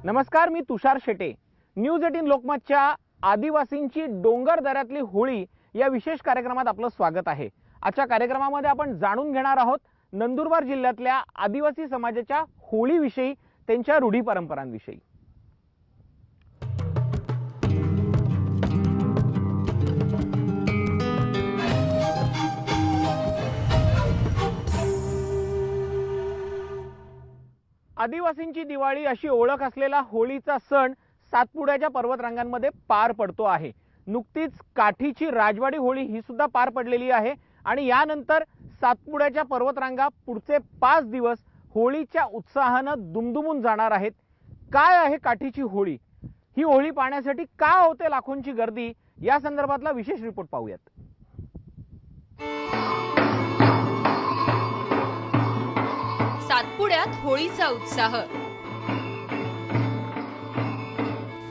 नमस्कार, मी तुषार शेटे। न्यूज 18 लोकमतच्या आदिवासींची डोंगर दऱ्यातली होळी या विशेष कार्यक्रमात आपलं स्वागत आहे। आजच्या कार्यक्रमामध्ये आपण जाणून घेणार आहोत नंदुरबार जिल्ह्यातल्या आदिवासी समाजाच्या होळीविषयी, त्यांच्या रूढी परंपरांविषयी। आदिवासींची दिवाळी अशी ओळख असलेला होळीचा सण सातपुड्याच्या पर्वतरांगांमध्ये पार पडतो आहे। नुकतीच काठीची राजवाडी होळी ही सुद्धा पार पडलेली आहे आणि यानंतर सातपुड्याच्या पर्वतरांगा पुढचे 5 दिवस होळीच्या उत्साहानं दुमदुमून जाणार आहेत। काय आहे काठीची होळी, ही होळी पाहण्यासाठी का होते लाखोंची गर्दी, या संदर्भातला विशेष रिपोर्ट पाहूयात। सातपुड्यात होळीचा उत्साह।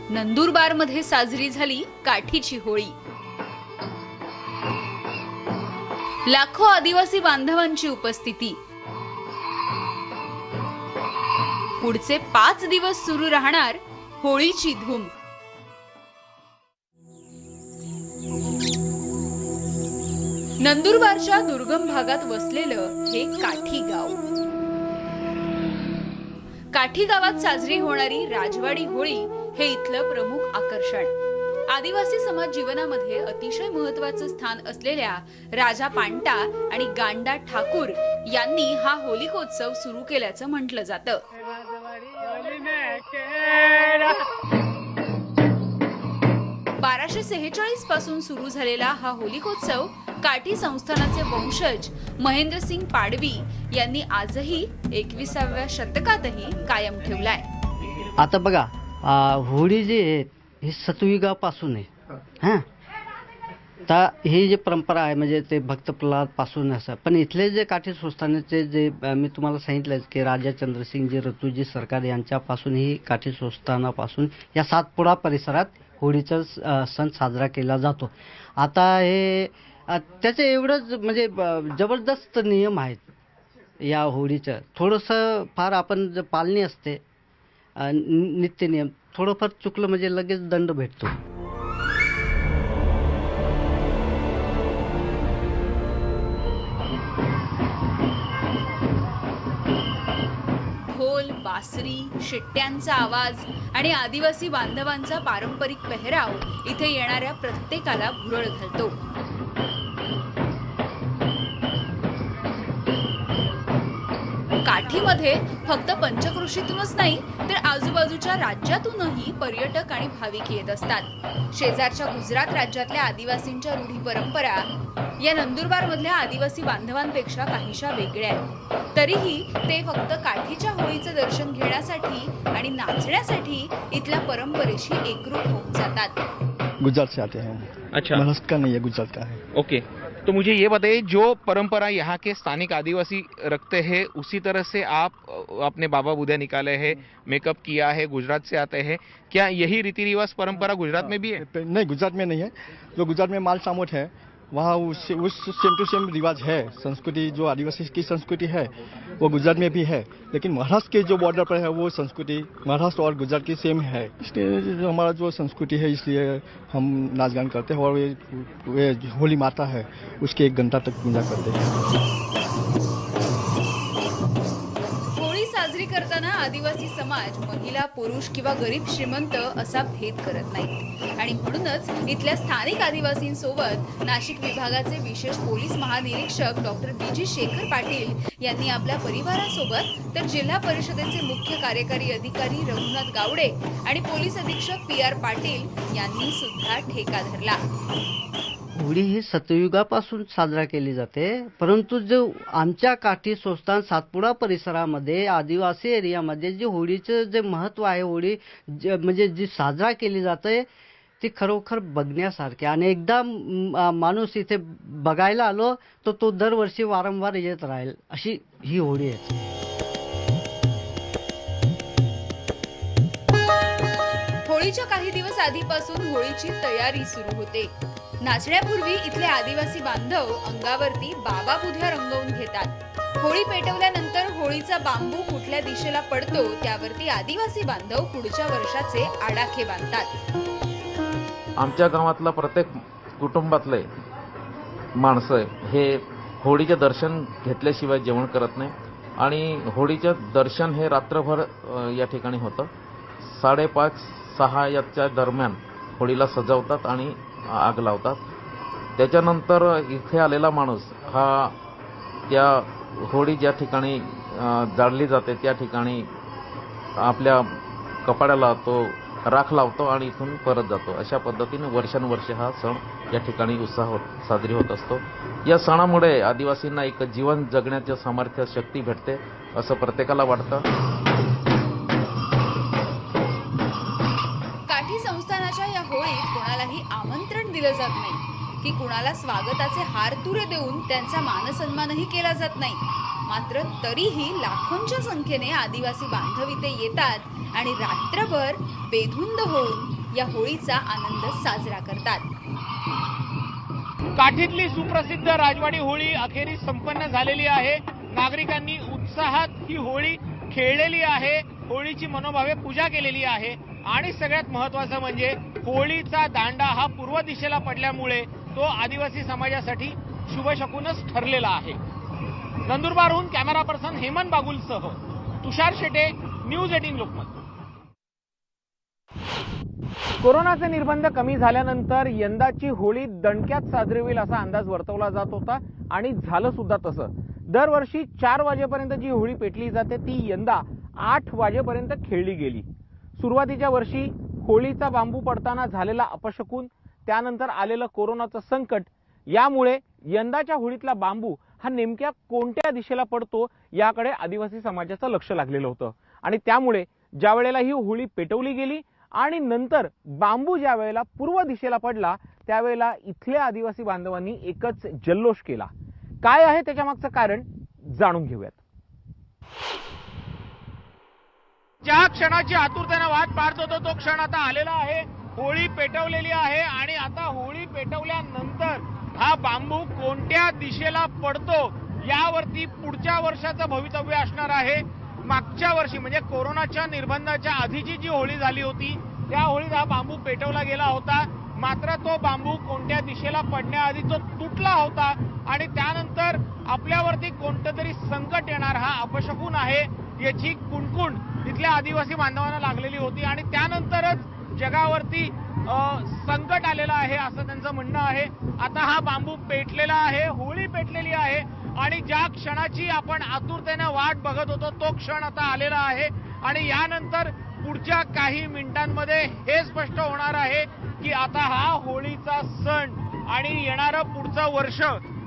नंदुरबार मध्ये साजरी झाली काठीची होळी। लाखो आदिवासी बांधवांची उपस्थिती। पुढचे 5 दिवस सुरू राहणार होळीची धूम। नंदुरबारच्या दुर्गम भागात वसलेलं हे काठी गाव। काठी गावात साजरी होणारी राजवाडी होळी हे इथलं प्रमुख आकर्षण। आदिवासी समाज जीवनामध्ये अतिशय महत्त्वाचं स्थान असलेल्या राजा पांटा आणि गांडा ठाकूर यांनी हा होलिकोत्सव सुरू केल्याचं म्हटलं जातं। 1246 पासून सुरू झालेला हा होलिकोत्सव काठी संस्थानाचे वंशज महेंद्रसिंग पाडवी यांनी आजही 21व्या शतकातही कायम ठेवलाय। आता बघा, होळी जी आहे ही सतयुगापासून आहे। हां, तर ही जी परंपरा आहे म्हणजे ते भक्त प्रल्हाद पासून असं, पण इथले जे काठी संस्थानाचे जे मी तुम्हाला सांगितलं की राजा चंद्रसिंगजी ऋतुजी सरकार यांच्यापासून ही काठी संस्थानापासून या सातपुडा परिसरात होळीचा सण साजरा केला जातो। आता हे त्याचे एवढंच म्हणजे जबरदस्त नियम आहेत या होळीचं। थोडंसं फार आपण जे पालनी असते नित्य नियम, थोडंफार चुकलं म्हणजे लगेच दंड भेटतो। ढोल, बासरी, शिट्ट्यांचा आवाज आणि आदिवासी बांधवांचा पारंपरिक पेहराव इथे येणाऱ्या प्रत्येकाला भुरळ घालतो। काठीमध्ये फक्त पंचक्रोशीतूनच नाही तर आजूबाजूच्या राज्यातूनही पर्यटक आणि भाविक येत असतात। शेजारच्या गुजरात राज्यातल्या आदिवासींच्या रूढी परंपरा या नंदुरबार मधल्या आदिवासी बांधवांपेक्षा काहीशा वेगळ्या आहेत। तरीही ते फक्त काठीच्या होळीचं दर्शन घेण्यासाठी आणि नाचण्यासाठी इथल्या परंपरेशी एकरूप होऊन जातात। गुजरात से आते हैं। अच्छा, महाराष्ट्र का नहीं है, गुजरात का है। ओके, तो मुझे ये बताइए, जो परंपरा यहाँ के स्थानिक आदिवासी रखते हैं उसी तरह से आप अपने बाबा बुधिया निकाले हैं, मेकअप किया है, गुजरात से आते हैं, क्या यही रीति रिवाज परंपरा गुजरात में भी है? नहीं, गुजरात में नहीं है। जो गुजरात में माल सामोट है वहाँ उस सेम टू सेम रिवाज है। संस्कृति जो आदिवासी की संस्कृति है वो गुजरात में भी है, लेकिन महाराष्ट्र के जो बॉर्डर पर है वो संस्कृति महाराष्ट्र और गुजरात की सेम है। इसलिए जो हमारा जो संस्कृति है इसलिए हम नाच गान करते हैं और ये होली माता है उसके 1 घंटा तक पूजा करते हैं। साजरी करताना आदिवासी समाज महिला, पुरुष किंवा गरीब श्रीमंत असा भेद करत नाही आणि म्हणूनच इथल्या स्थानिक आदिवासींसोबत नाशिक विभागाचे विशेष पोलीस महानिरीक्षक डॉक्टर बीजी शेखर पाटील यांनी आपल्या परिवारासोबत तर जिल्हा परिषदेचे मुख्य कार्यकारी अधिकारी रघुनाथ गावडे आणि पोलीस अधीक्षक PR पाटील यांनी सुद्धा ठेका धरला। होळी ही सतयुगापासून साजरा केली जाते, परंतु जो आमच्या काठी संस्थान सातपुडा परिसरामध्ये आदिवासी एरियामध्ये जे होळीचं जे महत्त्व आहे, होळी म्हणजे जी साजरा केली जाते ती खरोखर बघण्यासारखी। आणि एकदा माणूस इथे बघायला आलो तर तो दरवर्षी वारंवार येत राहील अशी ही होळी आहे। होळीच्या काही दिवस आधीपासून होळीची तयारी सुरू होते। नाचण्यापूर्वी इथले आदिवासी बांधव अंगावरती बाबा बुध्या रंगवून घेतात। होळी पेटवल्यानंतर होळीचा बांबू कुठल्या दिशेला पडतो त्यावरती आदिवासी बांधव पुढच्या वर्षाचे आडाखे बांधतात। आमच्या गावातला प्रत्येक कुटुंबातले माणसं हे होळीचे दर्शन घेतल्याशिवाय जेवण करत नाही आणि होळीचं दर्शन हे रात्रभर या ठिकाणी होतं। 5:30-6 याच्या दरम्यान होळीला सजवतात आणि आग लावतात। त्याच्यानंतर इथे आलेला माणूस हा त्या होळी ज्या ठिकाणी जाळली जाते त्या ठिकाणी आपल्या कपाडाला तो राख लावतो आणि इथून परत जातो। अशा पद्धतीने वर्षानुवर्ष हा सण या ठिकाणी उत्साहात साजरी होत असतो। या सणामुळे आदिवासींना एक जीवन जगण्याचे सामर्थ्य शक्ती भेटते असं प्रत्येकाला वाटतं। काठी संस्थानाच्या या होळीत कोणालाही आमंत्रण दिलं जात नाही की कुणाला स्वागताचे हार तुरे देऊन त्यांचा मानसन्मानही केला जात नाही। मात्र तरीही लाखोंच्या संख्येने आदिवासी बांधव इथे येतात आणि रात्रभर बेधुंद होऊन या होळीचा आनंद साजरा करतात। काठीतली सुप्रसिद्ध राजवाडी होळी अखेरीस संपन्न झालेली आहे। नागरिकांनी उत्साहात ही होळी खेळलेली आहे, होळीची मनोभावे पूजा केलेली आहे आणि सगळ्यात महत्त्वाचं म्हणजे होळीचा दांडा हा पूर्व दिशेला पडल्यामुळे तो आदिवासी समाजासाठी शुभशकुनच ठरलेला आहे। नंदुरबारहून कॅमेरा पर्सन हेमंत बागुलसह तुषार शेटे, न्यूज 18 लोकमत। कोरोनाचे निर्बंध कमी झाल्यानंतर यंदाची होळी दणक्यात साजरी होईल असा अंदाज वर्तवला जात होता आणि झालं सुद्धा तसं। दरवर्षी 4 वाजेपर्यंत जी होळी पेटली जाते ती यंदा 8 वाजेपर्यंत खेळली गेली। सुरुवातीच्या वर्षी होळीचा बांबू पडताना झालेला अपशकुन, त्यानंतर आलेलं कोरोनाचं संकट, यामुळे यंदाच्या होळीतला बांबू हा नेमक्या कोणत्या दिशेला पडतो याकडे आदिवासी समाजाचं लक्ष लागलेलं होतं आणि त्यामुळे ज्या वेळेला ही होळी पेटवली गेली आणि नंतर बांबू ज्या वेळेला पूर्व दिशेला पडला त्यावेळेला इथल्या आदिवासी बांधवांनी एकच जल्लोष केला। काय आहे त्याच्या मागचं कारण जाणून घेऊयात। ज्या क्षणाची आतुरतेने वाट पाहत होतो तो क्षण आता आलेला आहे। होळी पेटवलेली आहे आणि आता होळी पेटवल्यानंतर हा बांबू कोणत्या दिशेला पडतो यावरती पुढच्या वर्षाचं भवितव्य असणार आहे। मागच्या वर्षी म्हणजे कोरोनाच्या निर्बंधाच्या आधीची जी होळी झाली होती त्या होळीत हा बांबू पेटवला गेला होता, मात्र तो बांबू कोणत्या दिशेला पडण्याआधी तो तुटला होता आणि त्यानंतर आपल्यावरती कोणतं तरी संकट येणार हा अपशकुन आहे याची कुणकुण इथल्या आदिवासी बांधवांना लागलेली होती आणि त्यानंतरच जगावरती संकट आलेलं आहे असं त्यांचं म्हणणं आहे। आता हा बांबू पेटलेला आहे, होळी पेटलेली आहे आणि ज्या क्षणाची आपण आतुरतेने वाट बघत होतो तो क्षण आता आलेला आहे आणि यानंतर पुढच्या काही मिनिटांमध्ये हे स्पष्ट होणार आहे की आता हा होळीचा सण आणि येणारं पुढचं वर्ष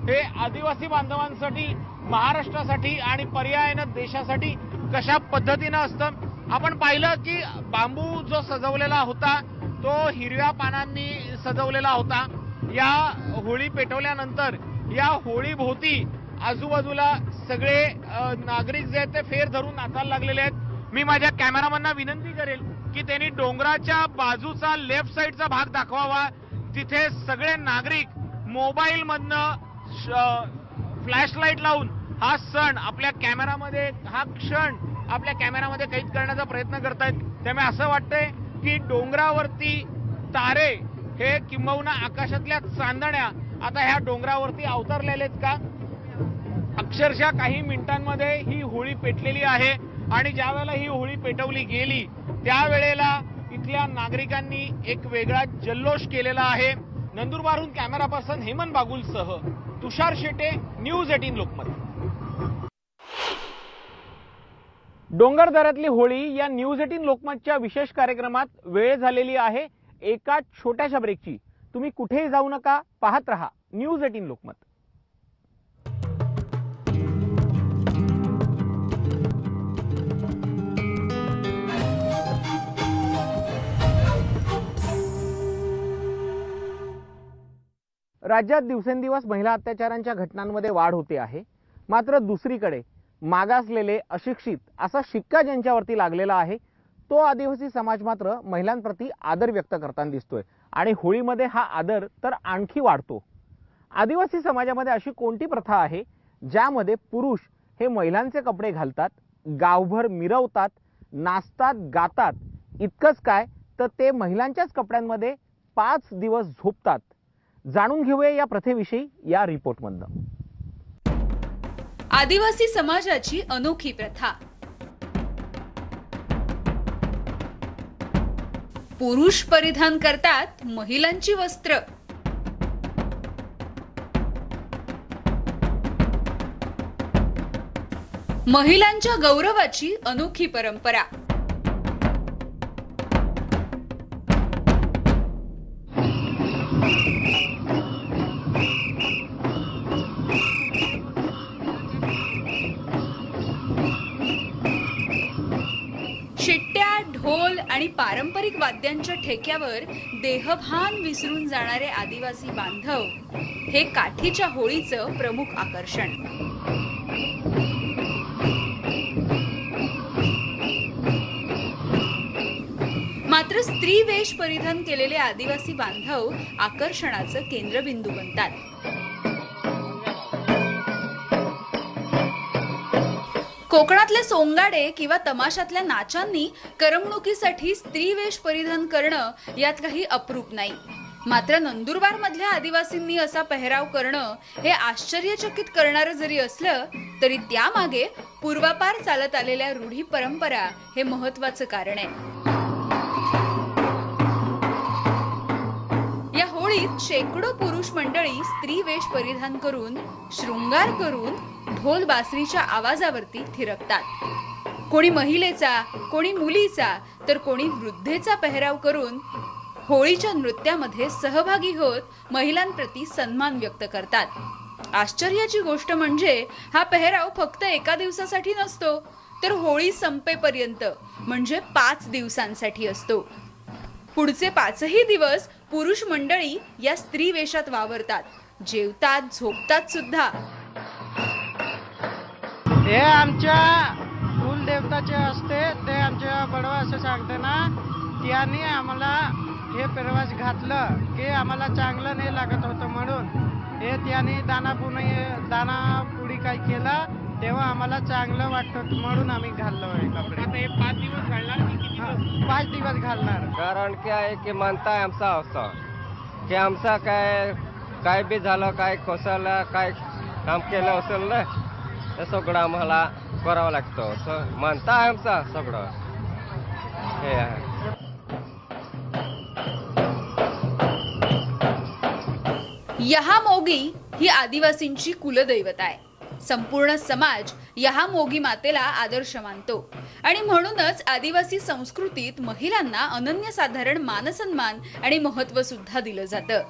हे आदिवासी बांधवांसाठी, महाराष्ट्रासाठी आणि पर्यायानं देशासाठी कशा पद्धतीनं असतं। आपण पाहिलं की बांबू जो सजवलेला होता तो हिरव्या पानांनी सजवलेला होता। या होळी पेटवल्यानंतर या होळीभोवती आजूबाजूला सगळे नागरिक जे आहेत ते फेर धरून नाचायला लागलेले आहेत। मी माझ्या कॅमेरामॅनना विनंती करेल की त्यांनी डोंगराच्या बाजूचा लेफ्ट साईडचा भाग दाखवावा, तिथे सगळे नागरिक मोबाईल मधनं फ्लॅशलाईट लावून हा सण आपल्या कॅमेरामध्ये, हा क्षण आपल्या कॅमेरामध्ये कैद करण्याचा प्रयत्न करतायत। त्यामुळे असं वाटतंय की डोंगरावरती तारे हे किंबहुना आकाशातल्या चांदण्या आता ह्या डोंगरावरती अवतरलेलेत का। अक्षरशः काही मिनिटांमध्ये ही होळी पेटलेली आहे आणि ज्या वेळेला ही होळी पेटवली गेली त्यावेळेला इथल्या नागरिकांनी एक वेगळा जल्लोष केलेला आहे। नंदुरबारहून कॅमेरा पर्सन हेमंत बागुलसह तुषार शेटे, न्यूज 18 लोकमत। डोंगर दऱ्यातली होळी या न्यूज 18 लोकमतच्या विशेष कार्यक्रमात वेळ झालेली आहे एका छोट्याशा ब्रेकची। तुम्ही कुठेही जाऊ नका, पाहत रहा न्यूज 18 लोकमत। राज्यात दिवसेंदिवस महिला अत्याचारांच्या घटनांमध्ये वाढ होते आहे, मात्र दुसरीकडे मागासलेले, अशिक्षित असा शिक्का ज्यांच्यावरती लागलेला आहे तो आदिवासी समाज मात्र महिलांप्रती आदर व्यक्त करताना दिसतोय आणि होळीमध्ये हा आदर तर आणखी वाढतो। आदिवासी समाजामध्ये अशी कोणती प्रथा आहे ज्यामध्ये पुरुष हे महिलांचे कपडे घालतात, गावभर मिरवतात, नाचतात, गातात. इतकंच काय तर ते महिलांच्याच कपड्यांमध्ये 5 दिवस झोपतात. जाणून घेऊया या प्रथेविषयी या रिपोर्टमधनं. आदिवासी समाजाची अनोखी प्रथा. पुरुष परिधान करतात महिलांची वस्त्र. महिलांच्या गौरवाची अनोखी परंपरा. शिट्ट्या, ढोल आणि पारंपरिक वाद्यांच्या ठेक्यावर देहभान विसरून जाणारे आदिवासी बांधव हे काठीच्या होळीचं प्रमुख आकर्षण. मात्र स्त्री वेश परिधान केलेले आदिवासी बांधव आकर्षणाचं केंद्रबिंदू बनतात. कोकणातले सोंगाडे किंवा तमाशातल्या नाचांनी करमणुकीसाठी स्त्री वेश परिधान करणं यात काही अप्रूप नाही. मात्र नंदुरबार मधल्या आदिवासींनी असा पेहराव करणं हे आश्चर्यचकित करणारं जरी असलं तरी त्यामागे पूर्वापार चालत आलेल्या रूढी परंपरा हे महत्वाचं कारण आहे. या होळीत शेकडो पुरुष मंडळी स्त्री वेश परिधान करून, शृंगार करून ढोल बासरीच्या आवाजावरती थिरकतात. कोणी महिलेचा, कोणी मुलीचा तर कोणी वृद्धेचा पेहराव करून होळीच्या नृत्यामध्ये सहभागी होत महिलांप्रती सन्मान व्यक्त करतात. आश्चर्याची गोष्ट म्हणजे हा पेहराव फक्त एका दिवसासाठी नसतो तर होळी संपेपर्यंत म्हणजे 5 दिवसांसाठी असतो. पुढचे 5ही दिवस पुरुष मंडळी या स्त्री वेशात वावरतात, जेवतात, झोपतात सुद्धा. हे आमच्या कुलदेवताचे असते, ते आमच्या बडवा असं सांगते ना, त्याने आम्हाला हे प्रवास घातलं की आम्हाला चांगलं नाही लागत होतं म्हणून हे त्याने दानापुडी काय केलं तेव्हा आम्हाला चांगलं वाटत म्हणून आम्ही घाललो आहे कपडे. आता हे 5 दिवस घालणार की किती दिवस? 5 दिवस घालणार. कारण काय आहे की म्हणताय आमचा असं की आमचा काय बी झालं, काय कोसळलं, काय काम केलं असेल ना ते सगळं आम्हाला करावं लागतं असं म्हणताय आमचा सगळं हे आहे. यहामोगी ही आदिवासींची कुलदैवत आहे. संपूर्ण समाज यहामोगी मातेला आदर्श मानतो आणि म्हणूनच आदिवासी संस्कृतीत महिलांना अनन्यसाधारण मानसन्मान आणि महत्त्व सुद्धा दिलं जातं.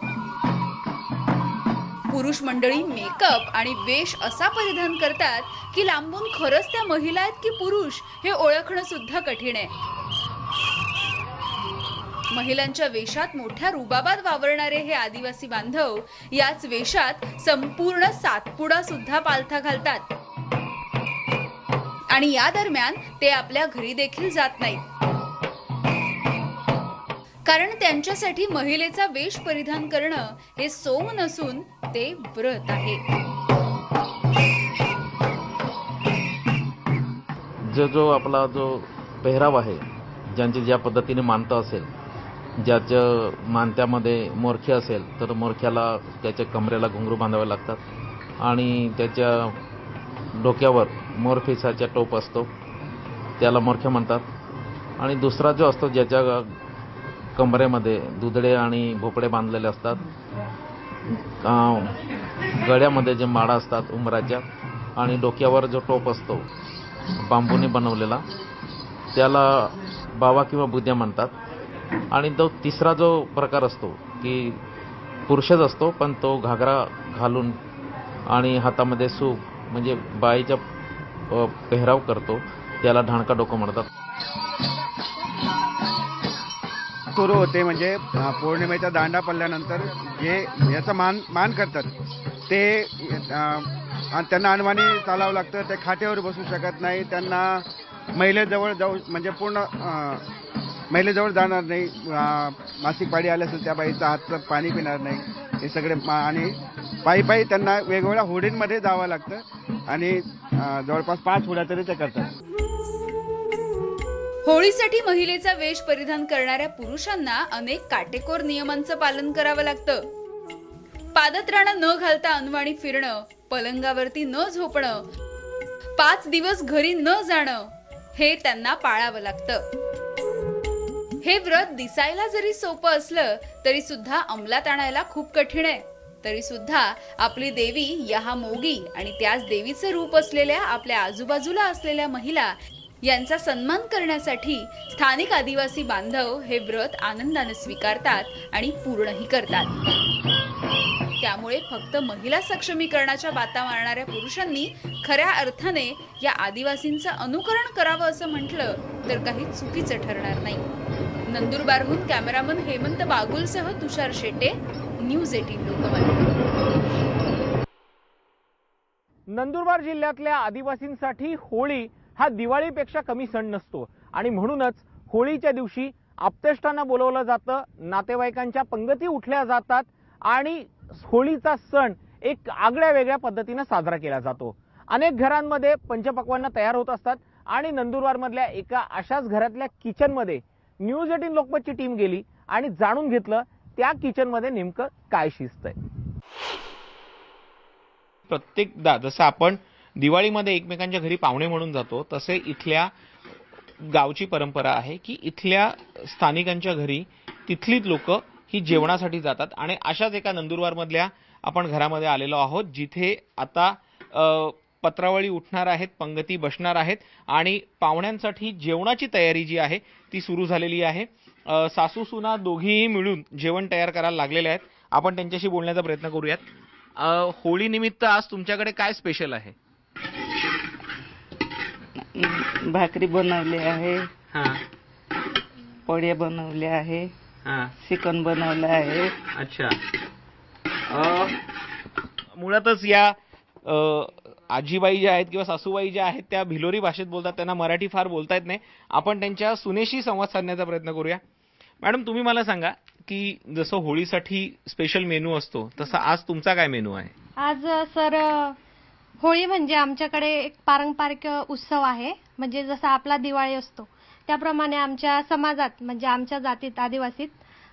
पुरुष मंडळी मेकअप आणि वेश असा परिधान करतात की लांबून खरंच त्या महिला आहेत की पुरुष हे ओळखणं सुद्धा कठीण आहे. महिलांच्या वेशात मोठ्या रुबाबात वावरणारे हे आदिवासी बांधव याच वेशात संपूर्ण सातपुडा सुद्धा पालथा घालतात आणि या दरम्यान ते आपल्या घरी देखील जात नाहीत, कारण त्यांच्यासाठी महिलेचा वेश परिधान करणं हे सोंग नसून ते व्रत आहे. जो आपला जो पेहराव आहे, ज्यांची ज्या पद्धतीने मानता असेल, ज्याच्या मानत्यामध्ये मोरखे असेल तर मोरख्याला त्याच्या कमरेला घुंगरू बांधावे लागतात आणि त्याच्या डोक्यावर मोरफिसाचा टोप असतो, त्याला मोरखे म्हणतात. आणि दुसरा जो असतो ज्याच्या कमरेमध्ये दुधडे आणि भोपळे बांधलेले असतात, गळ्यामध्ये जे माळा असतात उंबराच्या आणि डोक्यावर जो टोप असतो बांबूने बनवलेला त्याला बावा किंवा बुद्या म्हणतात. आणि तो तिसरा जो प्रकार असतो की पुरुषच असतो पण तो घागरा घालून आणि हातामध्ये सूप म्हणजे बाईचा पेहराव करतो, त्याला ढाणका डोकं म्हणतात. सुरू होते म्हणजे पौर्णिमेचा दांडा पडल्यानंतर जे याचा मान करतात ते त्यांना अनवाणी चालावं लागतं, ते खाट्यावर बसू शकत नाही, त्यांना महिलेजवळ जाऊ म्हणजे पूर्ण महिलेजवळ जाणार नाही, मासिक पाळी आली असेल त्या बाईचा हातचं पाणी पिणार नाही, हे सगळे आणि पायी त्यांना वेगवेगळ्या होडींमध्ये जावं लागतं आणि जवळपास 5 होड्या तरी ते करतात. होळीसाठी महिलेचा वेश परिधान करणाऱ्या पुरुषांना अनेक काटेकोर नियमांचं पालन करावं लागतं. पादत्राणा न घालता अनवाणी फिरणं, पलंगावरती न झोपणं, 5 दिवस घरी न जाणं हे त्यांना पाळावं लागतं. हे व्रत दिसायला जरी सोपं असलं तरी सुद्धा अंमलात आणायला खूप कठीण आहे. तरी सुद्धा आपली देवी यहामोगी आणि त्याच देवीचं रूप असलेल्या आपल्या आजूबाजूला असलेल्या महिला यांचा सन्मान करण्यासाठी स्थानिक आदिवासी बांधव हे व्रत आनंदाने स्वीकारतात आणि पूर्णही करतात. त्यामुळे फक्त महिला सक्षमीकरणाच्या बाता मारणाऱ्या पुरुषांनी खऱ्या अर्थाने या आदिवासींचं अनुकरण करावं असं म्हटलं तर काही चुकीचं ठरणार नाही. नंदुरबारहून कॅमेरामन हेमंत बागुलसह तुषार शेटे, न्यूज 18 लोकमत. नंदुरबार जिल्ह्यातल्या आदिवासींसाठी होळी हा दिवाळीपेक्षा कमी सण नसतो आणि म्हणूनच होळीच्या दिवशी आप्तेष्टांना बोलवलं जातं, नातेवाईकांच्या पंगती उठल्या जातात आणि होळीचा सण एक आगळ्या वेगळ्या पद्धतीने साजरा केला जातो. अनेक घरांमध्ये पंचपक्वान्न तयार होत असतात आणि नंदुरबारमधल्या एका अशाच घरातल्या किचनमध्ये न्यूज 18 लोकमतची टीम गेली आणि जाणून घेतलं त्या किचनमध्ये नेमकं काय शिस्त आहे. प्रत्येकदा जसं आपण दिवाळीमध्ये एकमेकांच्या घरी पाहुणे म्हणून जातो तसे इथल्या गावची परंपरा आहे की इथल्या स्थानिकांच्या घरी तिथलीच लोक ही जेवणासाठी जातात आणि अशाच एका नंदुरबारमधल्या आपण घरामध्ये आलेलो आहोत जिथे आता पत्रावळी उठणार आहेत, पंगती बसणार आहेत आणि पाहुण्यांसाठी जेवणाची तयारी जी आहे ती सुरू झालेली आहे. सासू सुना दोघीही मिळून जेवण तयार करायला लागलेले आहेत. आपण त्यांच्याशी बोलण्याचा प्रयत्न करूयात. होळी निमित्त आज तुमच्याकडे काय स्पेशल आहे? भाकरी बनवली आहे, हां पोळ्या बनवल्या आहे, हां चिकन बनवलं आहे. अच्छा. मुळातच या आजीबाई ज्या आहेत किंवा सासूबाई ज्या आहेत त्या भिलोरी भाषेत बोलतात, त्यांना मराठी फार बोलता येत नाही. आपण त्यांच्या सुनेशी संवाद साधण्याचा प्रयत्न करूया. मॅडम, तुम्ही मला सांगा की जसं होळीसाठी स्पेशल मेनू असतो तसा आज तुमचा काय मेनू आहे? आज सर होळी म्हणजे आमच्याकडे एक पारंपरिक उत्सव आहे. म्हणजे जसा आपला दिवाळी असतो त्याप्रमाणे आमच्या समाजात म्हणजे आमच्या जातीत आदिवासीत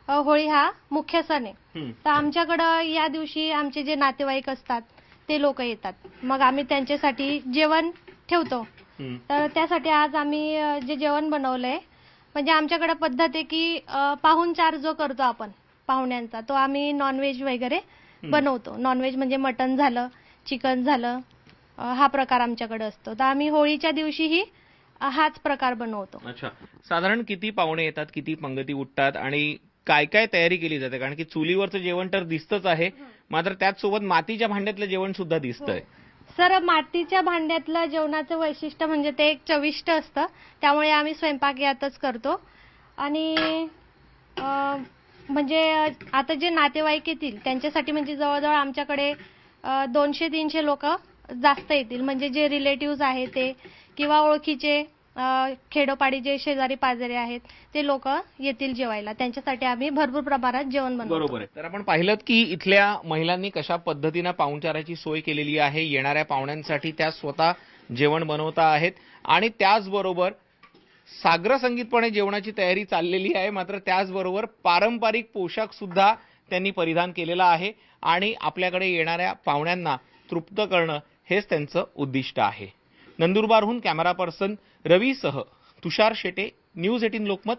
होळी हा मुख्य सण आहे. तर आमच्याकडं या दिवशी आमचे जे नातेवाईक असतात ते लोक येतात. मग आम्ही त्यांच्यासाठी जेवण ठेवतो. तर त्यासाठी आज आम्ही जे जेवण बनवलंय म्हणजे आमच्याकडे पद्धत आहे की पाहुणचार जो करतो आपण पाहुण्यांचा तो आम्ही नॉनव्हेज वगैरे बनवतो. नॉनव्हेज म्हणजे मटण झालं, चिकन झालं, हा प्रकार आमच्याकडे असतो. तर आम्ही होळीच्या दिवशीही हाच प्रकार बनवतो. अच्छा. साधारण किती पाहुणे येतात, किती पंगती उठतात आणि काय काय तयारी केली जाते? कारण की चुलीवरचं जेवण तर दिसतच आहे, मात्र त्याचसोबत मातीच्या भांड्यातलं जेवण सुद्धा दिसतंय. सर, मातीच्या भांड्यातलं जेवणाचं वैशिष्ट्य म्हणजे ते एक चविष्ट असतं, त्यामुळे आम्ही स्वयंपाक यातच करतो. आणि म्हणजे आता जे नातेवाईक येतील त्यांच्यासाठी म्हणजे जवळजवळ आमच्याकडे 200-300 लोक जास्त येतील. म्हणजे जे रिलेटिव्ह आहेत ते किंवा ओळखीचे खेडोपाडी जे शेजारी पाजारी आहेत ते लोक येतील जेवायला. त्यांच्यासाठी आम्ही भरपूर प्रमाणात जेवण बनवतो. बरोबर आहे. तर आपण पाहिलं की इथल्या महिलांनी कशा पद्धतीनं पाहुणचाराची सोय केलेली आहे. येणाऱ्या पाहुण्यांसाठी त्या स्वतः जेवण बनवता आहेत आणि त्याचबरोबर साग्र संगीतपणे जेवणाची तयारी चाललेली आहे. मात्र त्याचबरोबर पारंपरिक पोशाख सुद्धा त्यांनी परिधान केलेला आहे आणि आपल्याकडे येणाऱ्या पाहुण्यांना तृप्त करणं हेच त्यांचं उद्दिष्ट आहे. नंदुरबारहून कॅमेरा पर्सन रवीसह तुषार शेटे, न्यूज 18 लोकमत,